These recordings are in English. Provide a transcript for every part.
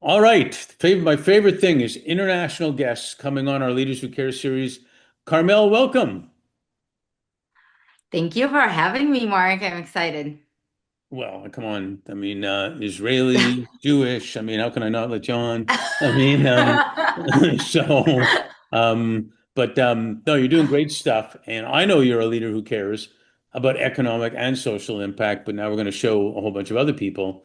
All right. My favorite thing is international guests coming on our Leaders Who Care series. Carmel, welcome. Thank you for having me, Mark. I'm excited. Well, come on. I mean, Israeli, Jewish. I mean, how can I not let you on? I mean, so, no, you're doing great stuff. And I know you're a leader who cares about economic and social impact, but now we're going to show a whole bunch of other people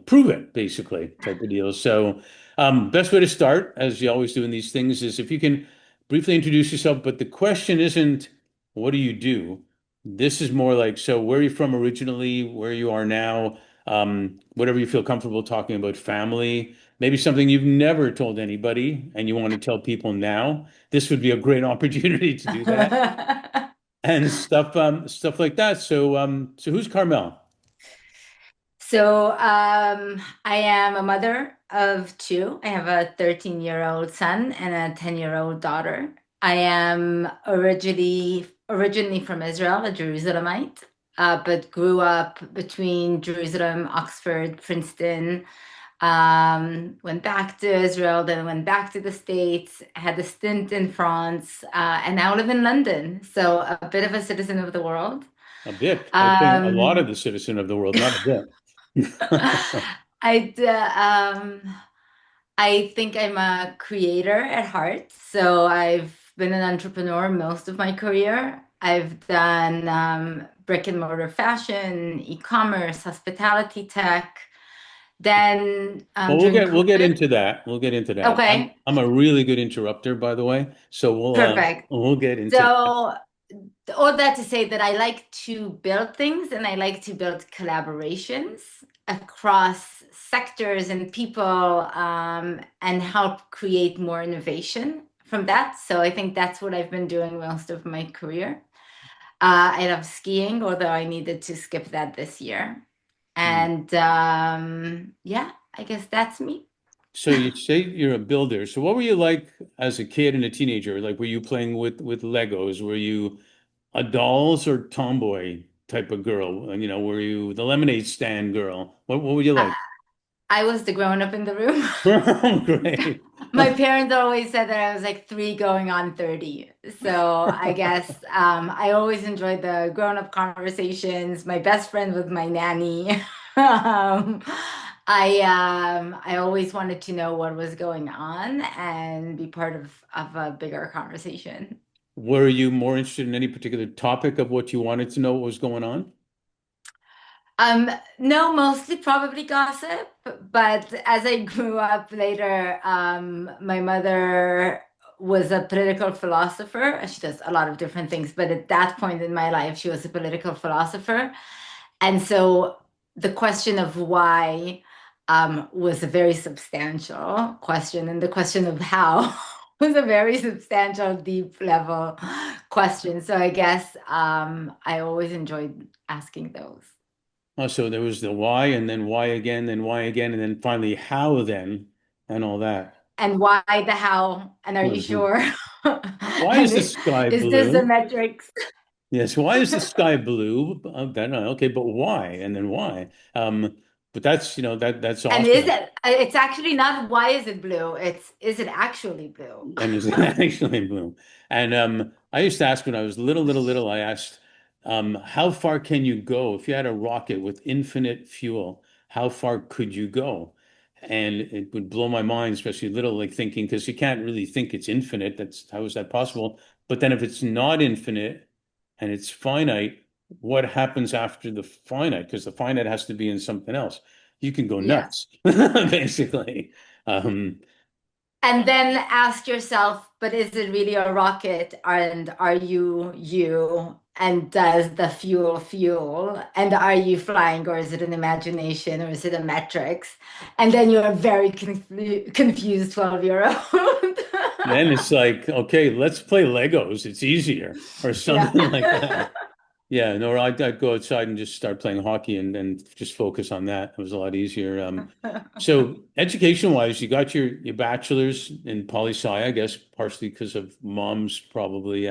prove it basically type of deal. So, best way to start, as you always do in these things, is if you can briefly introduce yourself. But the question isn't, what do you do? This is more like, so where are you from originally, where you are now, whatever you feel comfortable talking about family, maybe something you've never told anybody and you want to tell people now. This would be a great opportunity to do that and stuff like that. So who's Carmel? I am a mother of two. I have a 13-year-old son and a 10-year-old daughter. I am originally from Israel, a Jerusalemite, but grew up between Jerusalem, Oxford, Princeton. Went back to Israel, then went back to the States, had a stint in France, and now live in London. So a bit of a citizen of the world. A bit. I think a lot of Um, the citizen of the world, not a bit. I d- um, I think I'm a creator at heart. So I've been an entrepreneur most of my career. I've done brick and mortar fashion, e-commerce, hospitality tech. Then Well, during we'll get COVID, into that. We'll get into that. okay, I'm a really good interrupter, by the way. So perfect. we'll get into that. So all that to say that I like to build things and I like to build collaborations across sectors and people and help create more innovation from that. So I think that's what I've been doing most of my career. I love skiing, although I needed to skip that this year. Mm. And yeah, I guess that's me. So you say you're a builder. So what were you like as a kid and a teenager? Like, were you playing with Legos? Were you a dolls or tomboy type of girl? And, were you the lemonade stand girl? What were you I, like? I was the grown up in the room. Great. My parents always said that I was like three going on 30. So I guess I always enjoyed the grown-up conversations. My best friend was my nanny. Um, I always wanted to know what was going on and be part of a bigger conversation. Were you more interested in any particular topic of what you wanted to know what was going on? No, mostly probably gossip, but as I grew up later, my mother was a political philosopher. She does a lot of different things, but at that point in my life, she was a political philosopher. And so the question of why was a very substantial question, and the question of how was a very substantial, deep level question. So I guess I always enjoyed asking those. Oh, so there was the why and then why again, then why again, and then finally how then and all that. And why the how? And are you Mhm. sure? Why is And the sky is this the blue? metrics? Yes, why is the sky blue? I don't know. Okay, but why? And then why? But that's And is awesome. it? It's actually not why is it blue? It's is it actually blue? And is it actually blue? And I used to ask when I was little, I asked, how far can you go? If you had a rocket with infinite fuel, how far could you go? And it would blow my mind, especially little, like thinking, because you can't really think it's infinite. That's how is that possible? But then if it's not infinite and it's finite, what happens after the finite? Because the finite has to be in something else. You can go Yeah. nuts, basically. Um, And then ask yourself, but is it really a rocket? And are you you? And does the fuel fuel? And are you flying, or is it an imagination, or is it a metrics? And then you're a very confused 12-year-old. Then it's like, okay, let's play Legos. It's easier or Yeah. something like that. Yeah, no, I'd go outside and just start playing hockey and just focus on that. It was a lot easier. So education wise, you got your bachelor's in poli sci, I guess, partially because of mom's probably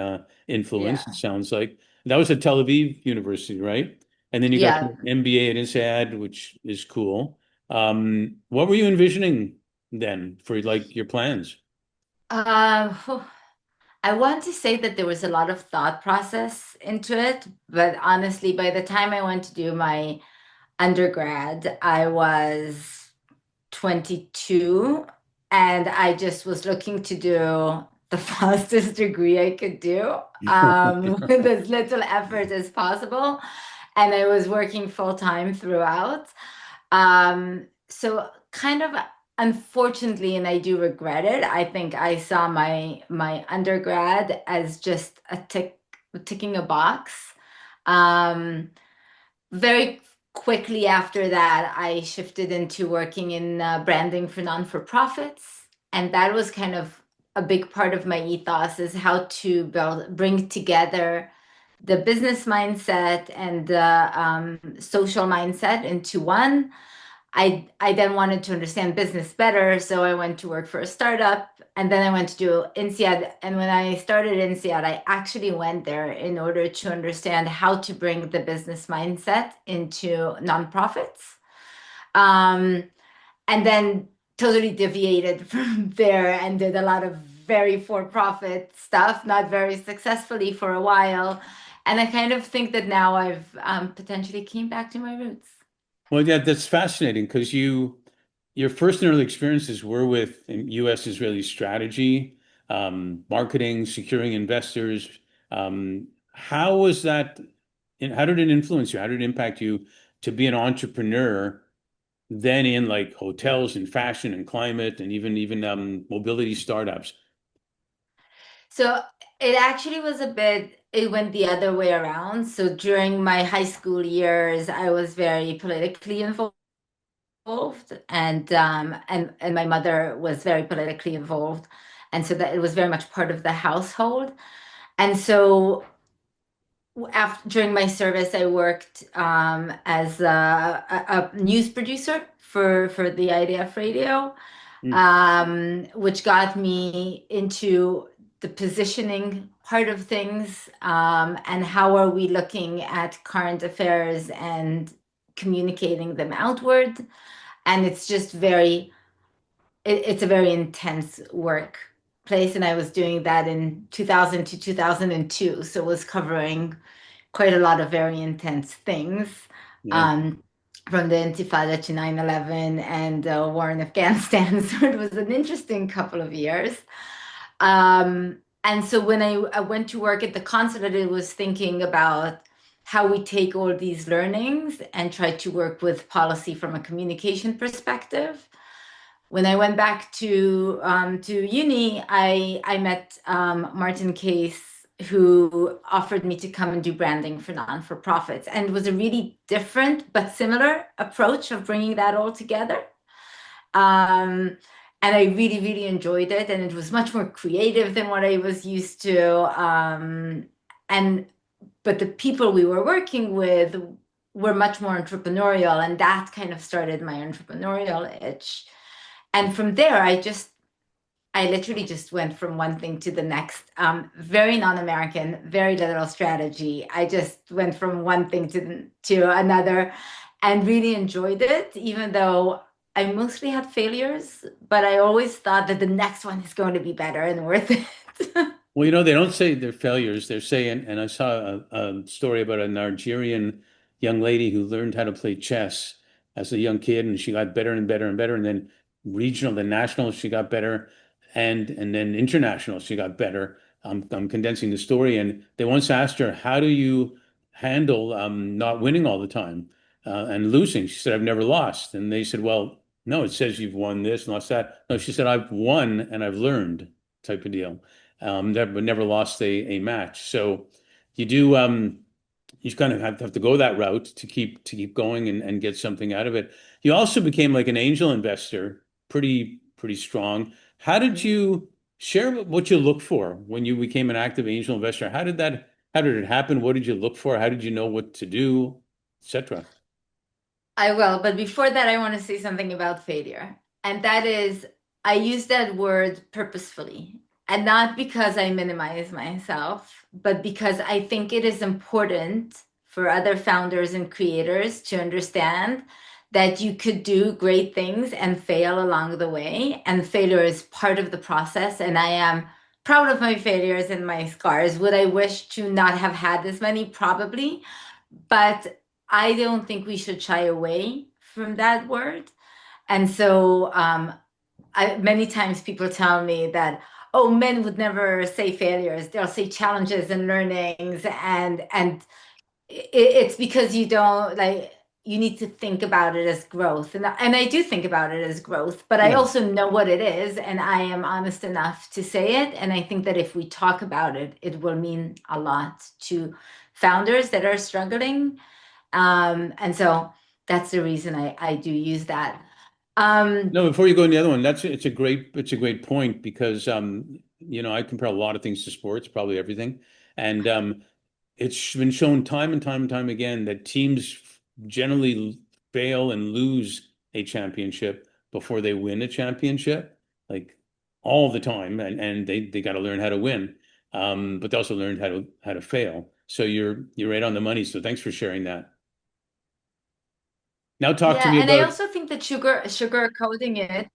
influence, it Yeah. sounds like. That was at Tel Aviv University, right? And then you got Yeah. your MBA at INSEAD, which is cool. What were you envisioning then for like your plans? Whew. I want to say that there was a lot of thought process into it, but honestly, by the time I went to do my undergrad, I was 22 and I just was looking to do the fastest degree I could do with as little effort as possible. And I was working full time throughout. So kind of unfortunately, and I do regret it, I think I saw my undergrad as just ticking a box. Um, Very quickly after that, I shifted into working in branding for non-for-profits, and that was kind of a big part of my ethos is how to bring together the business mindset and the social mindset into one. I then wanted to understand business better, so I went to work for a startup, and then I went to do INSEAD. And when I started INSEAD, I actually went there in order to understand how to bring the business mindset into nonprofits. Um, and then totally deviated from there and did a lot of very for-profit stuff, not very successfully for a while. And I kind of think that now I've potentially came back to my roots. Well, yeah, that's fascinating because your first and early experiences were with U.S. Israeli strategy, marketing, securing investors. How was that? And how did it influence you? How did it impact you to be an entrepreneur then in like hotels and fashion and climate and even mobility startups? So it actually was it went the other way around. So during my high school years, I was very politically involved and my mother was very politically involved. And so that it was very much part of the household. And so after during my service, I worked as a news producer for the IDF radio, Hmm. which got me into the positioning part of things, and how are we looking at current affairs and communicating them outward. And it's just it's a very intense workplace. And I was doing that in 2000 to 2002. So it was covering quite a lot of very intense things, Yeah. um, from the Intifada to 9/11 and the war in Afghanistan. So it was an interesting couple of years. And so when I went to work at the consulate, it was thinking about how we take all these learnings and try to work with policy from a communication perspective. When I went back to uni, I met Martin Case, who offered me to come and do branding for non-for-profits, and it was a really different but similar approach of bringing that all together. Um, and I really, really enjoyed it, and it was much more creative than what I was used to. And but the people we were working with were much more entrepreneurial, and that kind of started my entrepreneurial itch. And from there, I literally just went from one thing to the next. Very non-American, very little strategy. I just went from one thing to another and really enjoyed it, even though I mostly had failures, but I always thought that the next one is going to be better and worth it. Well, they don't say they're failures. They're saying, and I saw a story about a Nigerian young lady who learned how to play chess as a young kid, and she got better and better and better. And then regional, then national, she got better, and then international, she got better. I'm condensing the story, and they once asked her, "How do you handle not winning all the time and losing?" She said, "I've never lost." And they said, "Well, no, it says you've won this and lost that." No, she said, "I've won and I've learned," type of deal. Never lost a match. So you do you just kind of have to go that route to keep going and get something out of it. You also became like an angel investor, pretty strong. How did you share what you look for when you became an active angel investor? How did it happen? What did you look for? How did you know what to do, etc.? I will, but before that, I want to say something about failure. And that is, I use that word purposefully, and not because I minimize myself, but because I think it is important for other founders and creators to understand that you could do great things and fail along the way, and failure is part of the process. And I am proud of my failures and my scars. Would I wish to not have had this many? Probably, but I don't think we should shy away from that word. And so, many times people tell me that, oh, men would never say failures; they'll say challenges and learnings, and it's because you don't like you need to think about it as growth, and I do think about it as growth, but I Yeah. also know what it is, and I am honest enough to say it, and I think that if we talk about it, it will mean a lot to founders that are struggling, and so that's the reason I do use that. Um, No, before you go in the other one, it's a great point because I compare a lot of things to sports, probably everything. And it's been shown time and time and time again that teams generally fail and lose a championship before they win a championship, like all the time. And they got to learn how to win. But they also learned how to fail. So you're right on the money. So thanks for sharing that. Now talk to yeah, me and I about, also think that sugar coating it.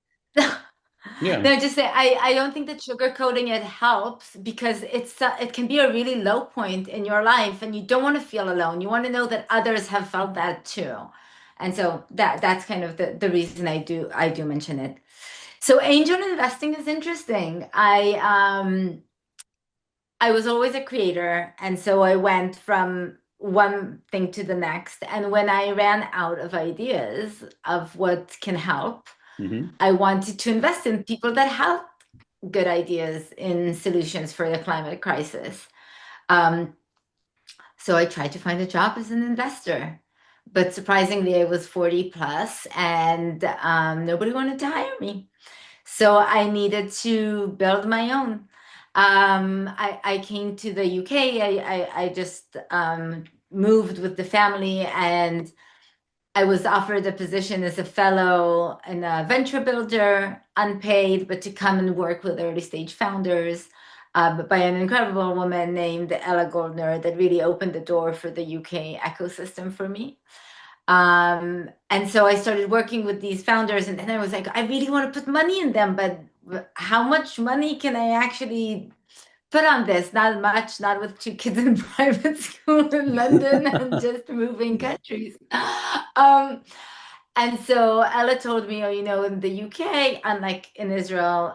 yeah. No, just say I don't think that sugarcoating it helps because it can be a really low point in your life and you don't want to feel alone. You want to know that others have felt that too. And so that's kind of the reason I do mention it. So angel investing is interesting. I was always a creator, and so I went from one thing to the next. And when I ran out of ideas of what can help, Hmm. I wanted to invest in people that have good ideas in solutions for the climate crisis. Um, so I tried to find a job as an investor. But surprisingly, I was 40 plus and nobody wanted to hire me. So I needed to build my own. I came to the UK. I just moved with the family and I was offered a position as a fellow and a venture builder, unpaid, but to come and work with early stage founders by an incredible woman named Ella Goldner that really opened the door for the UK ecosystem for me. And so I started working with these founders, and then I was like, I really want to put money in them, but how much money can I actually put on this? Not much, not with two kids in private school in London and just moving countries. Um, and so Ella told me, oh, in the UK, unlike in Israel,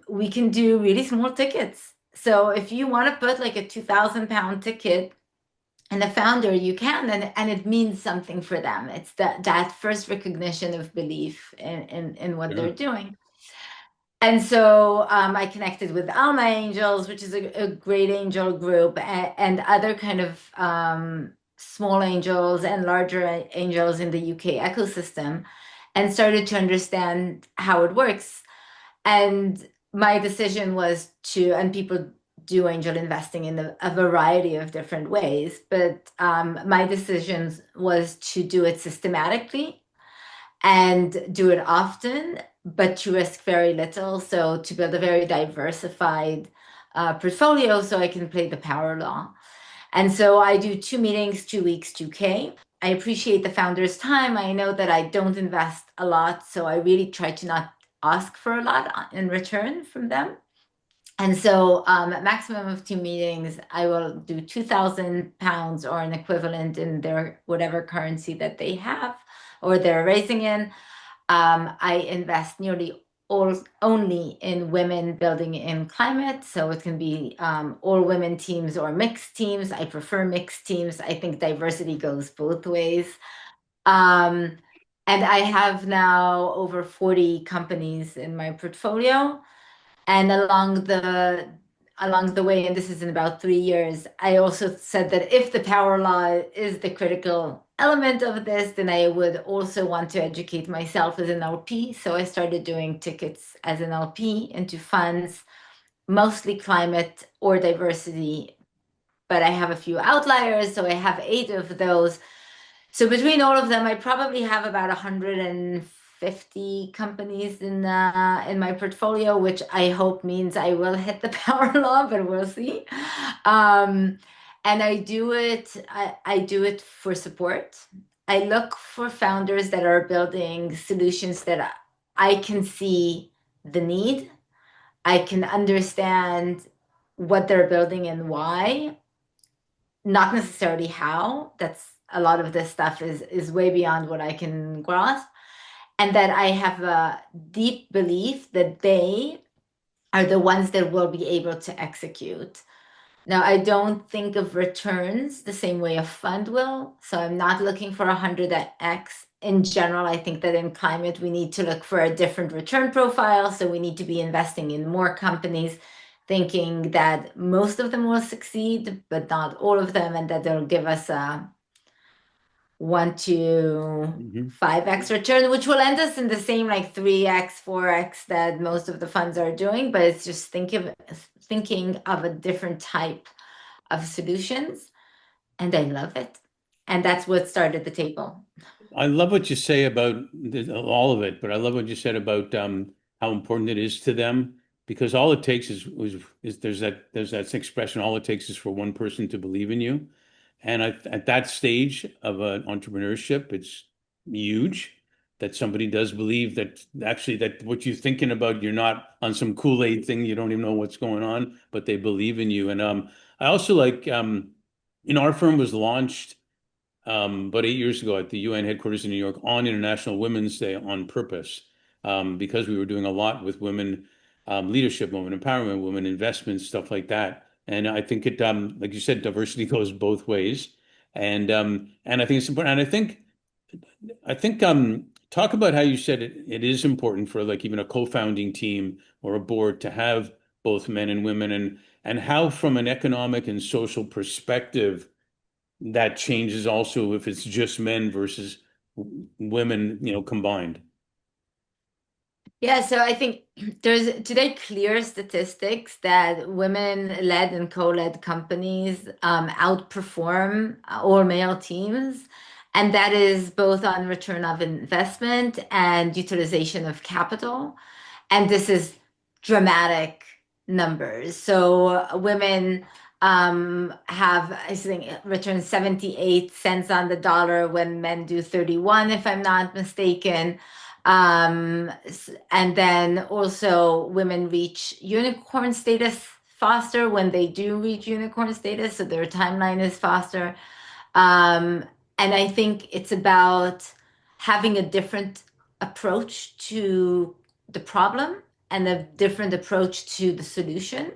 we can do really small tickets. So if you want to put like a 2,000 pound ticket and the founder, you can, and it means something for them. It's that first recognition of belief in what they're Sure. doing. And so I connected with Alma Angels, which is a great angel group, and other kind of small angels and larger angels in the UK ecosystem, and started to understand how it works. And my decision was and people do angel investing in a variety of different ways, but my decision was to do it systematically and do it often, but to risk very little. So to build a very diversified portfolio so I can play the power law. And so I do 2 meetings, 2 weeks, 2K. I appreciate the founder's time. I know that I don't invest a lot, so I really try to not ask for a lot in return from them. And so, at maximum of 2 meetings, I will do 2,000 pounds or an equivalent in their whatever currency that they have or they're raising in. I invest nearly all only in women building in climate. So it can be all women teams or mixed teams. I prefer mixed teams. I think diversity goes both ways. Um, and I have now over 40 companies in my portfolio. And along the way, and this is in about 3 years, I also said that if the power law is the critical element of this, then I would also want to educate myself as an LP. So I started doing tickets as an LP into funds, mostly climate or diversity, but I have a few outliers. So I have 8 of those. So between all of them, I probably have about 150 companies in my portfolio, which I hope means I will hit the power law, but we'll see. Um, and I do it for support. I look for founders that are building solutions that I can see the need. I can understand what they're building and why, not necessarily how. That's a lot of this stuff is way beyond what I can grasp. And that I have a deep belief that they are the ones that will be able to execute. Now, I don't think of returns the same way a fund will. So I'm not looking for 100x. In general, I think that in climate, we need to look for a different return profile. So we need to be investing in more companies, thinking that most of them will succeed, but not all of them, and that they'll give us a 1 to Hmm. 5x return, which will end us in the same like 3x, 4x that most of the funds are doing. But it's just thinking of a different type of solutions, and I love it. And that's what started the table. I love what you say about all of it, but I love what you said about how important it is to them because all it takes is there's that expression. All it takes is for one person to believe in you, and at that stage of an entrepreneurship, it's huge that somebody does believe that actually that what you're thinking about, you're not on some Kool-Aid thing. You don't even know what's going on, but they believe in you. And I also like our firm was launched about 8 years ago at the UN headquarters in New York on International Women's Day on purpose, because we were doing a lot with women leadership, women empowerment, women investments, stuff like that. And I think it, like you said, diversity goes both ways, and I think it's important. And I think talk about how you said it is important for like even a co-founding team or a board to have both men and women, and how from an economic and social perspective that changes also if it's just men versus women, combined. Yeah, so I think there's today clear statistics that women-led and co-led companies outperform all male teams, and that is both on return of investment and utilization of capital. And this is dramatic numbers. So women have, I think, return 78 cents on the dollar when men do 31, if I'm not mistaken. And then also women reach unicorn status faster when they do reach unicorn status, so their timeline is faster. Um, and I think it's about having a different approach to the problem and a different approach to the solution.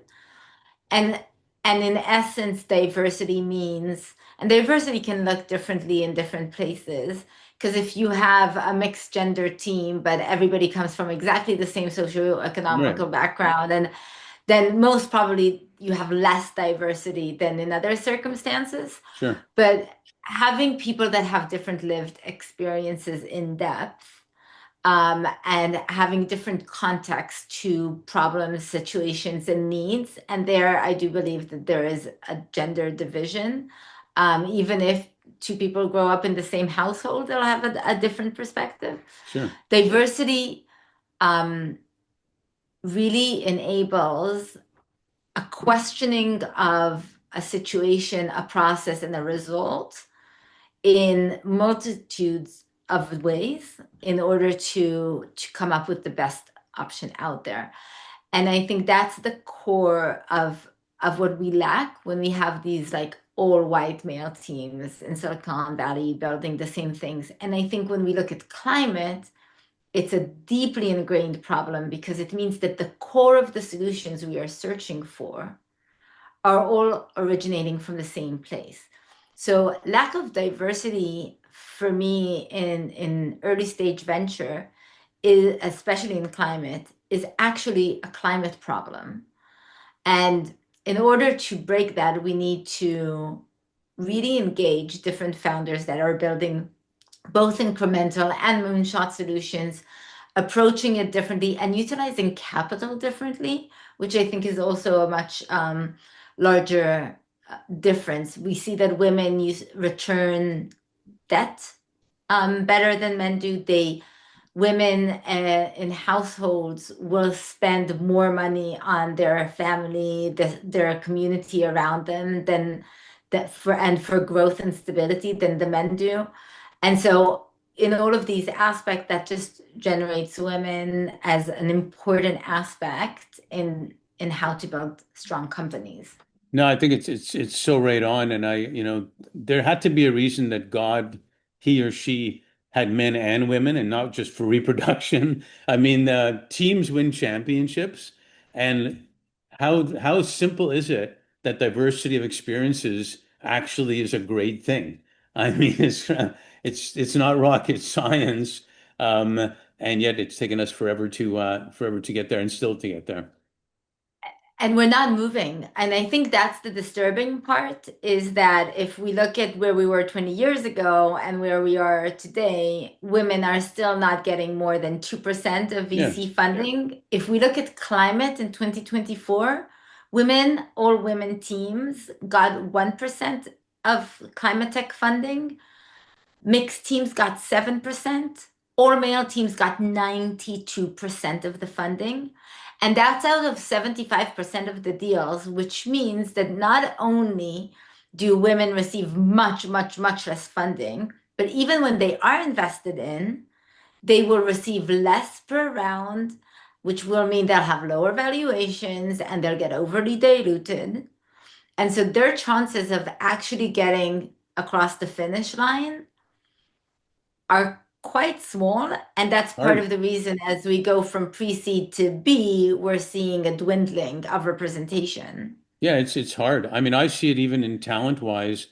And and in essence, diversity means, and diversity can look differently in different places. Because if you have a mixed gender team, but everybody comes from exactly the same Right. socioeconomical background, and then most probably you have less diversity than in other circumstances. Sure. But having people that have different lived experiences in depth, and having different context to problems, situations, and needs. And there, I do believe that there is a gender division. Even if two people grow up in the same household, they'll have a different perspective. Sure. Diversity um, really enables a questioning of a situation, a process, and a result in multitudes of ways in order to come up with the best option out there. And I think that's the core of what we lack when we have these like all white male teams in Silicon Valley building the same things. And I think when we look at climate, it's a deeply ingrained problem because it means that the core of the solutions we are searching for are all originating from the same place. So lack of diversity for me in early stage venture is, especially in climate, is actually a climate problem. And in order to break that, we need to really engage different founders that are building both incremental and moonshot solutions, approaching it differently and utilizing capital differently, which I think is also a much larger difference. We see that women use return debt better than men do. Women in households will spend more money on their family, their community around them than that for and for growth and stability than the men do. And so in all of these aspects, that just generates women as an important aspect in how to build strong companies. No, I think it's so right on, and there had to be a reason that God, he or she, had men and women, and not just for reproduction. I mean, teams win championships, and how simple is it that diversity of experiences actually is a great thing? I mean, it's not rocket science, and yet it's taken us forever to get there, and still to get there. And we're not moving. And I think that's the disturbing part is that if we look at where we were 20 years ago and where we are today, women are still not getting more than 2% of Yeah. VC funding. If we look at climate in 2024, women, all women teams got 1% of climate tech funding. Mixed teams got 7%. All male teams got 92% of the funding. And that's out of 75% of the deals, which means that not only do women receive much, much, much less funding, but even when they are invested in, they will receive less per round, which will mean they'll have lower valuations and they'll get overly diluted. And so their chances of actually getting across the finish line are quite small, and that's part Hard. of the reason as we go from pre-seed to B, we're seeing a dwindling of representation. Yeah, it's hard. I mean, I see it even in talent wise.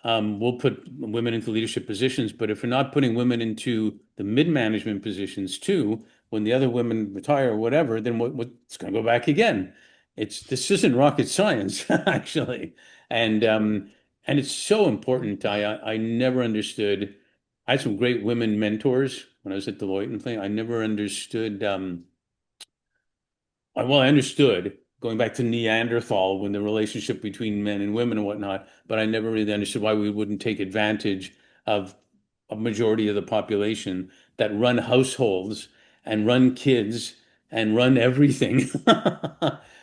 We'll put women into leadership positions, but if we're not putting women into the mid-management positions too, when the other women retire or whatever, then it's going to go back again. This isn't rocket science, actually, and um, and it's so important. I never understood. I had some great women mentors when I was at Deloitte and thing. I never understood. I understood going back to Neanderthal when the relationship between men and women and whatnot, but I never really understood why we wouldn't take advantage of a majority of the population that run households and run kids and run everything.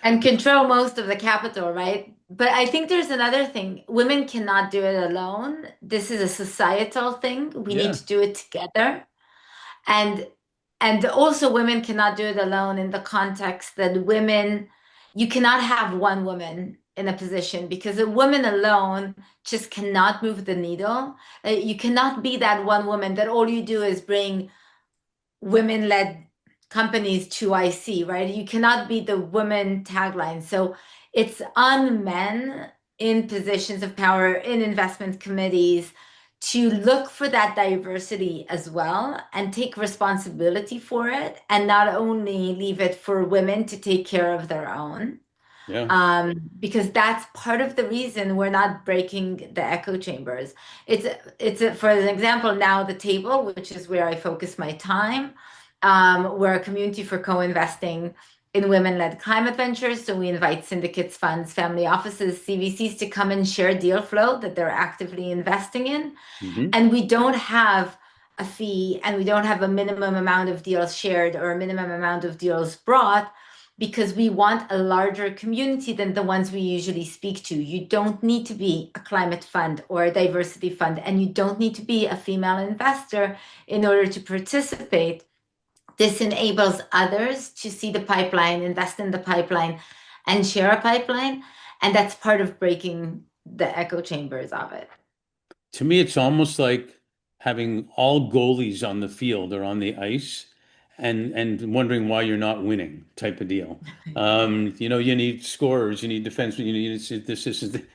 And control most of the capital, right? But I think there's another thing. Women cannot do it alone. This is a societal thing. We need Yeah, to do it together. And and also women cannot do it alone in the context that women, you cannot have one woman in a position because a woman alone just cannot move the needle. You cannot be that one woman that all you do is bring women-led companies to IC, right? You cannot be the women tagline. So it's on men in positions of power in investment committees to look for that diversity as well and take responsibility for it and not only leave it for women to take care of their own. yeah. Because that's part of the reason we're not breaking the echo chambers. For an example, now the table, which is where I focus my time, we're a community for co-investing in women-led climate ventures. So we invite syndicates, funds, family offices, CVCs to come and share deal flow that they're actively investing in. Hmm. And we don't have a fee and we don't have a minimum amount of deals shared or a minimum amount of deals brought because we want a larger community than the ones we usually speak to. You don't need to be a climate fund or a diversity fund, and you don't need to be a female investor in order to participate. This enables others to see the pipeline, invest in the pipeline, and share a pipeline. And that's part of breaking the echo chambers of it. To me, it's almost like having all goalies on the field or on the ice and wondering why you're not winning type of deal. You need scorers, you need defensemen, you need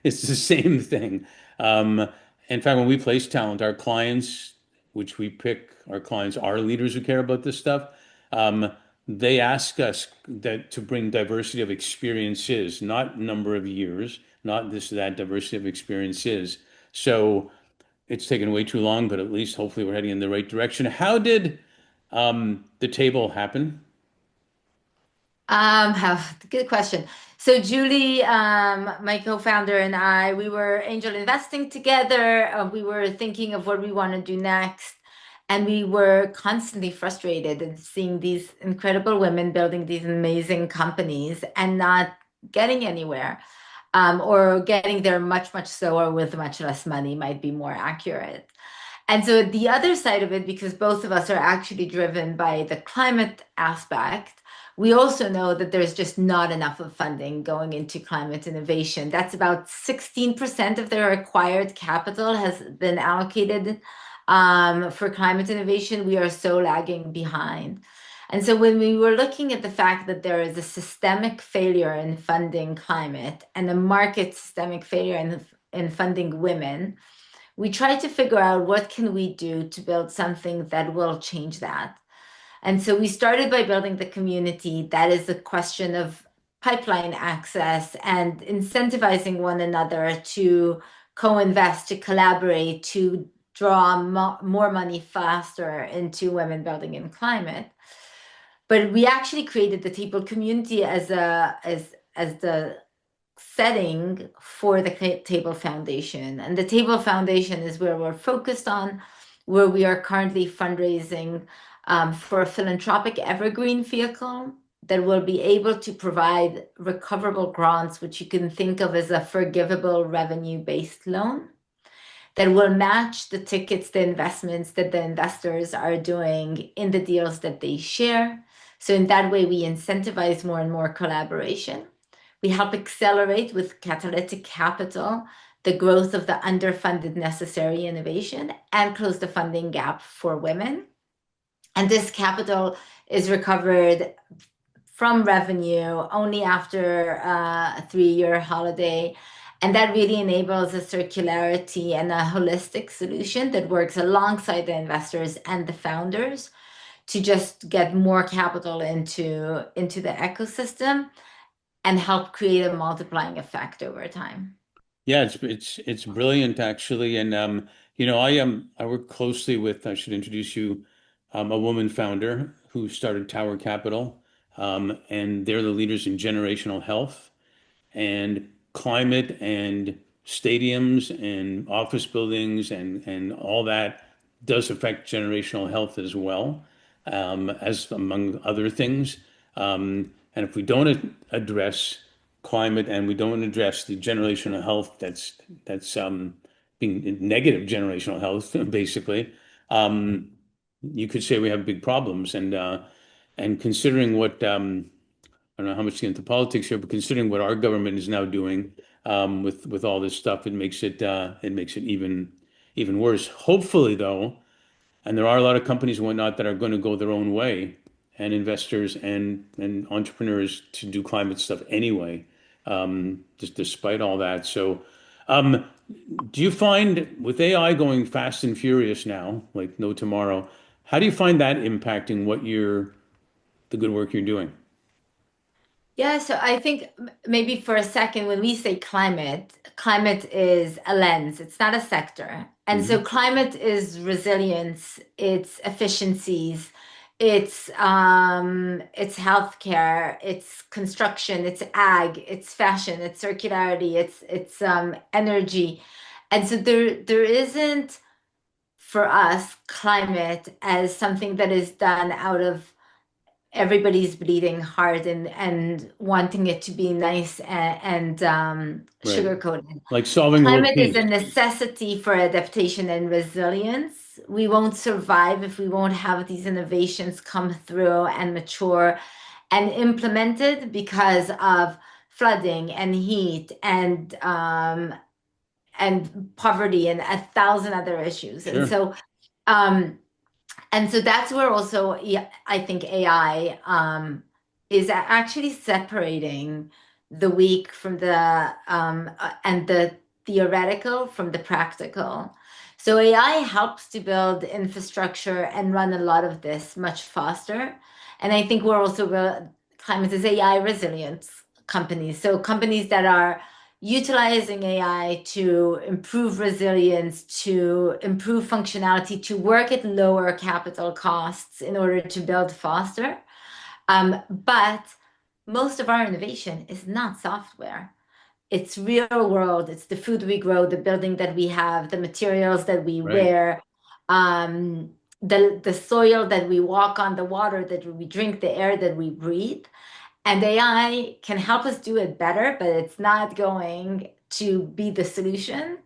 it's the same thing. Um, in fact, when we place talent, our clients, which we pick, our clients are leaders who care about this stuff. Um, they ask us that to bring diversity of experiences, not number of years, not this, that diversity of experiences. So it's taken way too long, but at least hopefully we're heading in the right direction. How did the table happen? Good question. So Julie, my co-founder and I, we were angel investing together. We were thinking of what we want to do next, and we were constantly frustrated at seeing these incredible women building these amazing companies and not getting anywhere, or getting there much, much slower with much less money might be more accurate. And so the other side of it, because both of us are actually driven by the climate aspect, we also know that there's just not enough of funding going into climate innovation. That's about 16% of their required capital has been allocated for climate innovation. We are so lagging behind. And so when we were looking at the fact that there is a systemic failure in funding climate and a market systemic failure in funding women, we tried to figure out what can we do to build something that will change that. And so we started by building the community. That is a question of pipeline access and incentivizing one another to co-invest, to collaborate, to draw more money faster into women building in climate. But we actually created the table community as the setting for the Table Foundation. And the Table Foundation is where we're focused on, where we are currently fundraising for a philanthropic evergreen vehicle that will be able to provide recoverable grants, which you can think of as a forgivable revenue-based loan that will match the tickets, the investments that the investors are doing in the deals that they share. So in that way, we incentivize more and more collaboration. We help accelerate with catalytic capital the growth of the underfunded necessary innovation and close the funding gap for women. And this capital is recovered from revenue only after a 3-year holiday. And that really enables a circularity and a holistic solution that works alongside the investors and the founders to just get more capital into the ecosystem and help create a multiplying effect over time. Yeah, it's brilliant actually, and I work closely with. I should introduce you, a woman founder who started Tower Capital, and they're the leaders in generational health and climate and stadiums and office buildings and all that does affect generational health as well, as among other things. And if we don't address climate and we don't address the generational health that's being negative generational health, basically, um, you could say we have big problems. And considering what I don't know how much to get into politics here, but considering what our government is now doing with all this stuff, it makes it even worse. Hopefully, though, and there are a lot of companies and whatnot that are going to go their own way, and investors and entrepreneurs to do climate stuff anyway, just despite all that. So, um, do you find with AI going fast and furious now, like no tomorrow, how do you find that impacting the good work you're doing? Yeah, so I think maybe for a second, when we say climate, climate is a lens, it's not a sector. And so Mhm. climate is resilience, it's efficiencies, it's healthcare, it's construction, it's ag, it's fashion, it's circularity, it's energy. And so there isn't for us climate as something that is done out of everybody's bleeding hard and wanting it to be nice and Right. sugar coated. Like solving world Climate is a peace. necessity for adaptation and resilience. We won't survive if we won't have these innovations come through and mature and implemented because of flooding and heat and poverty and 1,000 other issues. Sure. Um, and so that's where also yeah, I think AI is actually separating the weak from the and the theoretical from the practical. So AI helps to build infrastructure and run a lot of this much faster. And I think we're also climate is AI resilience companies. So companies that are utilizing AI to improve resilience, to improve functionality, to work at lower capital costs in order to build faster. But most of our innovation is not software. It's real world. It's the food we grow, the building that we have, the materials that we Right. wear, the soil that we walk on, the water that we drink, the air that we breathe. And AI can help us do it better, but it's not going to be the solution.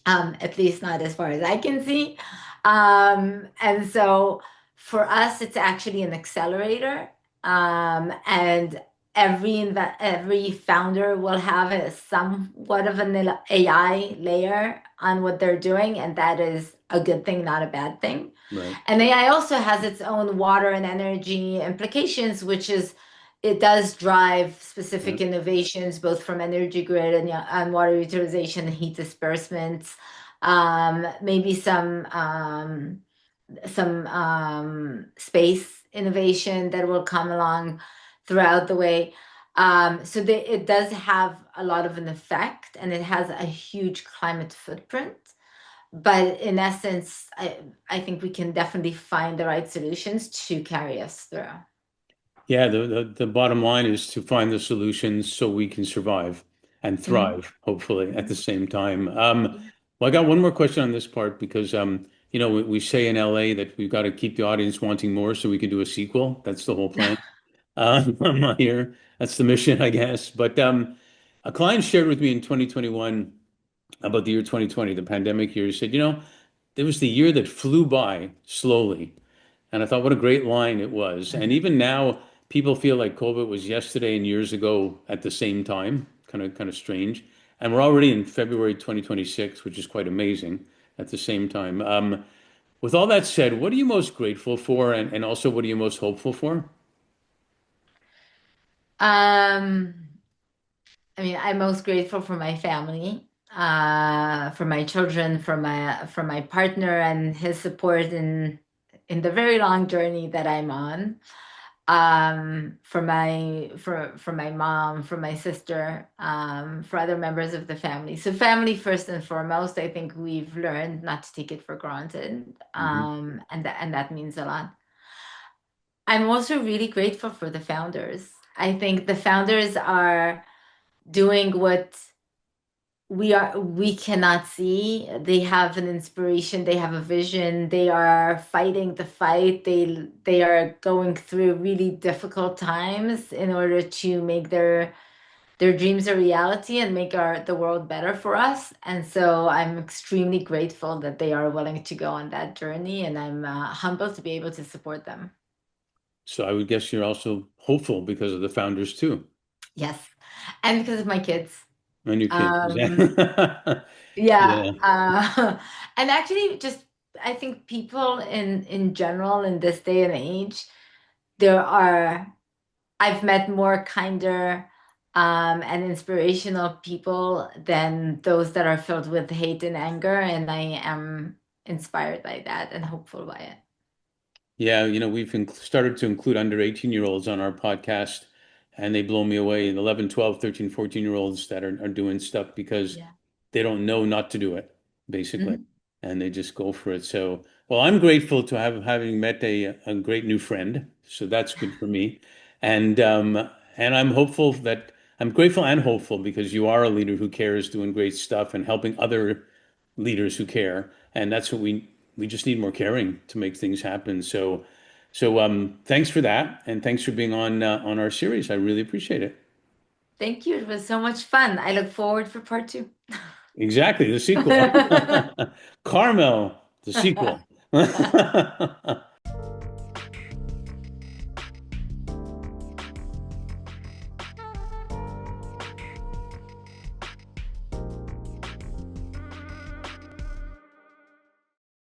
at least not as far as I can see. And so for us, it's actually an accelerator. And every founder will have a somewhat of an AI layer on what they're doing, and that is a good thing, not a bad thing. Right. And AI also has its own water and energy implications, which is it does drive Yeah. specific innovations, both from energy grid and water utilization and heat disbursements. Maybe some space innovation that will come along throughout the way. It does have a lot of an effect, and it has a huge climate footprint. But in essence, I think we can definitely find the right solutions to carry us through. Yeah, the bottom line is to find the solutions so we can survive and Mhm. thrive, hopefully, at the Mhm. same time. Well, I got one more question on this part because we say in LA that we've got to keep the audience wanting more so we can do a sequel. That's the whole plan. I'm not here. That's the mission, I guess. But a client shared with me in 2021 about the year 2020, the pandemic year. He said, it was the year that flew by slowly. And I thought, what a great line it was. And even now, people feel like COVID was yesterday and years ago at the same time. Kind of strange. And we're already in February 2026, which is quite amazing at the same time. With all that said, what are you most grateful for? And also, what are you most hopeful for? Um, I mean, I'm most grateful for my family, for my children, for my partner and his support in the very long journey that I'm on. For my mom, for my sister, for other members of the family. So family first and foremost. I think we've learned not to take it for granted, Hmm. and that means a lot. I'm also really grateful for the founders. I think the founders are doing what we cannot see. They have an inspiration, they have a vision, they are fighting the fight, they are going through really difficult times in order to make their dreams a reality and make the world better for us. And so I'm extremely grateful that they are willing to go on that journey, and I'm humbled to be able to support them. So I would guess you're also hopeful because of the founders too, Yes, and because of my kids. and your kids. um Yeah. Yeah, and actually, just I think people in general in this day and age, there are I've met more kinder and inspirational people than those that are filled with hate and anger, and I am inspired by that and hopeful by it. Yeah, we've started to include under 18-year-olds on our podcast, and they blow me away. 11, 12, 13, 14-year-olds that are doing stuff because Yeah. they don't know not to do it, basically, Mhm. and they just go for it. So, well, I'm grateful to having met a great new friend. So that's good for me. And I'm hopeful that I'm grateful and hopeful because you are a leader who cares, doing great stuff and helping other leaders who care. And that's what we just need more caring to make things happen. So thanks for that, and thanks for being on our series. I really appreciate it. Thank you. It was so much fun. I look forward for part two. Exactly, the sequel. Carmel, the sequel.